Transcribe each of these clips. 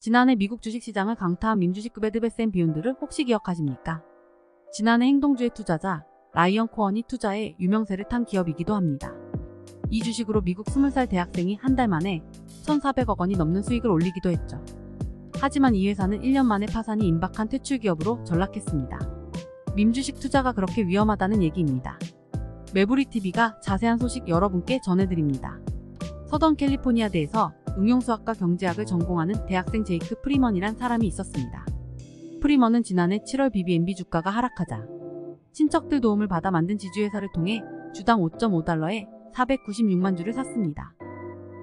지난해 미국 주식시장을 강타한 민주식급의 드베센 비욘드를 혹시 기억하십니까? 지난해 행동주의 투자자 라이언 코언이 투자에 유명세를 탄 기업이기도 합니다. 이 주식으로 미국 20살 대학생이 한 달 만에 1,400억 원이 넘는 수익을 올리기도 했죠. 하지만 이 회사는 1년 만에 파산이 임박한 퇴출 기업으로 전락했습니다. 밈주식 투자가 그렇게 위험하다는 얘기입니다. 매부리TV가 자세한 소식 여러분께 전해드립니다. 서던 캘리포니아대에서 응용수학과 경제학을 전공하는 대학생 제이크 프리먼이란 사람이 있었습니다. 프리먼은 지난해 7월 BBNB 주가가 하락하자 친척들 도움을 받아 만든 지주회사를 통해 주당 5.5달러에 496만 주를 샀습니다.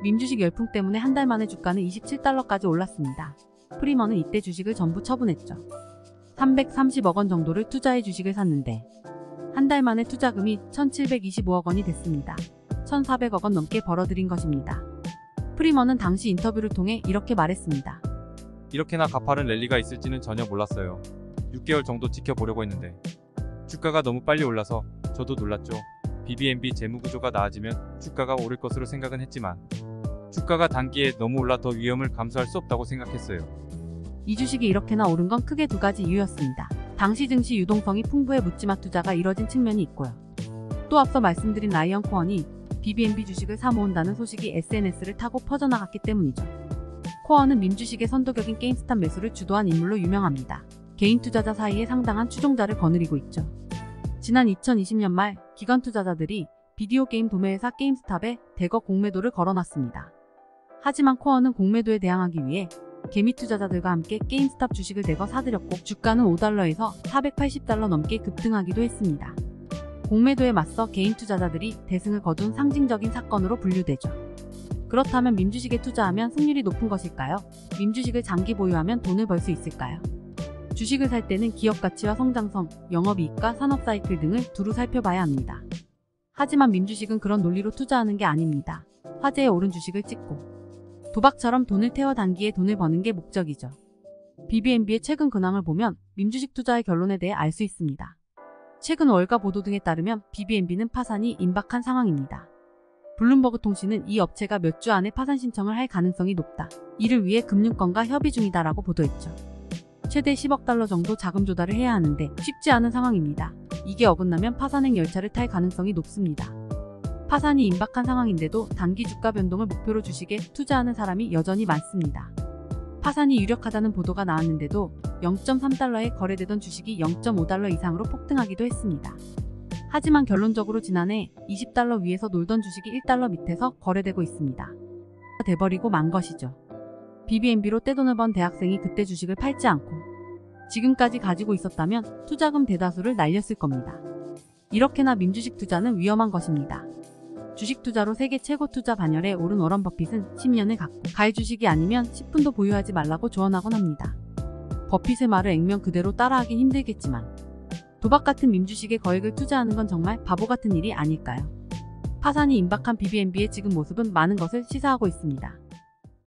밈주식 열풍 때문에 한 달 만에 주가는 27달러까지 올랐습니다. 프리먼은 이때 주식을 전부 처분했죠. 330억 원 정도를 투자해 주식을 샀는데 한 달 만에 투자금이 1,725억 원이 됐습니다. 1,400억 원 넘게 벌어들인 것입니다. 프리먼은 당시 인터뷰를 통해 이렇게 말했습니다. 이렇게나 가파른 랠리가 있을지는 전혀 몰랐어요. 6개월 정도 지켜보려고 했는데 주가가 너무 빨리 올라서 저도 놀랐죠. BBNB 재무구조가 나아지면 주가가 오를 것으로 생각은 했지만 주가가 단기에 너무 올라 더 위험을 감수할 수 없다고 생각했어요. 이 주식이 이렇게나 오른 건 크게 두 가지 이유였습니다. 당시 증시 유동성이 풍부해 묻지마 투자가 이뤄진 측면이 있고요. 또 앞서 말씀드린 라이언 코언이 BBNB 주식을 사 모은다는 소식이 SNS를 타고 퍼져나갔기 때문이죠. 코언은 밈주식의 선도격인 게임스탑 매수를 주도한 인물로 유명합니다. 개인 투자자 사이에 상당한 추종자를 거느리고 있죠. 지난 2020년 말 기관 투자자들이 비디오 게임 도매회사 게임스탑에 대거 공매도를 걸어놨습니다. 하지만 코언은 공매도에 대항하기 위해 개미 투자자들과 함께 게임스탑 주식을 대거 사들였고 주가는 5달러에서 480달러 넘게 급등하기도 했습니다. 공매도에 맞서 개인 투자자들이 대승을 거둔 상징적인 사건으로 분류되죠. 그렇다면 밈주식에 투자하면 승률이 높은 것일까요? 밈주식을 장기 보유하면 돈을 벌 수 있을까요? 주식을 살 때는 기업 가치와 성장성, 영업이익과 산업 사이클 등을 두루 살펴봐야 합니다. 하지만 밈주식은 그런 논리로 투자하는 게 아닙니다. 화제에 오른 주식을 찍고 도박처럼 돈을 태워 단기에 돈을 버는 게 목적이죠. BBNB의 최근 근황을 보면 밈주식 투자의 결론에 대해 알 수 있습니다. 최근 월가 보도 등에 따르면 BBNB는 파산이 임박한 상황입니다. 블룸버그 통신은 이 업체가 몇 주 안에 파산 신청을 할 가능성이 높다. 이를 위해 금융권과 협의 중이다라고 보도했죠. 최대 10억 달러 정도 자금 조달을 해야 하는데 쉽지 않은 상황입니다. 이게 어긋나면 파산행 열차를 탈 가능성이 높습니다. 파산이 임박한 상황인데도 단기 주가 변동을 목표로 주식에 투자하는 사람이 여전히 많습니다. 파산이 유력하다는 보도가 나왔는데도 0.3달러에 거래되던 주식이 0.5달러 이상으로 폭등하기도 했습니다. 하지만 결론적으로 지난해 20달러 위에서 놀던 주식이 1달러 밑에서 거래되고 있습니다. 돼버리고 만 것이죠. BBNB로 떼돈을 번 대학생이 그때 주식을 팔지 않고 지금까지 가지고 있었다면 투자금 대다수를 날렸을 겁니다. 이렇게나 밈주식 투자는 위험한 것입니다. 주식 투자로 세계 최고 투자 반열에 오른 워런 버핏은 10년을 갖고 갈 주식이 아니면 10분도 보유하지 말라고 조언하곤 합니다. 버핏의 말을 액면 그대로 따라하긴 힘들겠지만 도박 같은 밈주식에 거액을 투자하는 건 정말 바보 같은 일이 아닐까요? 파산이 임박한 BBNB의 지금 모습은 많은 것을 시사하고 있습니다.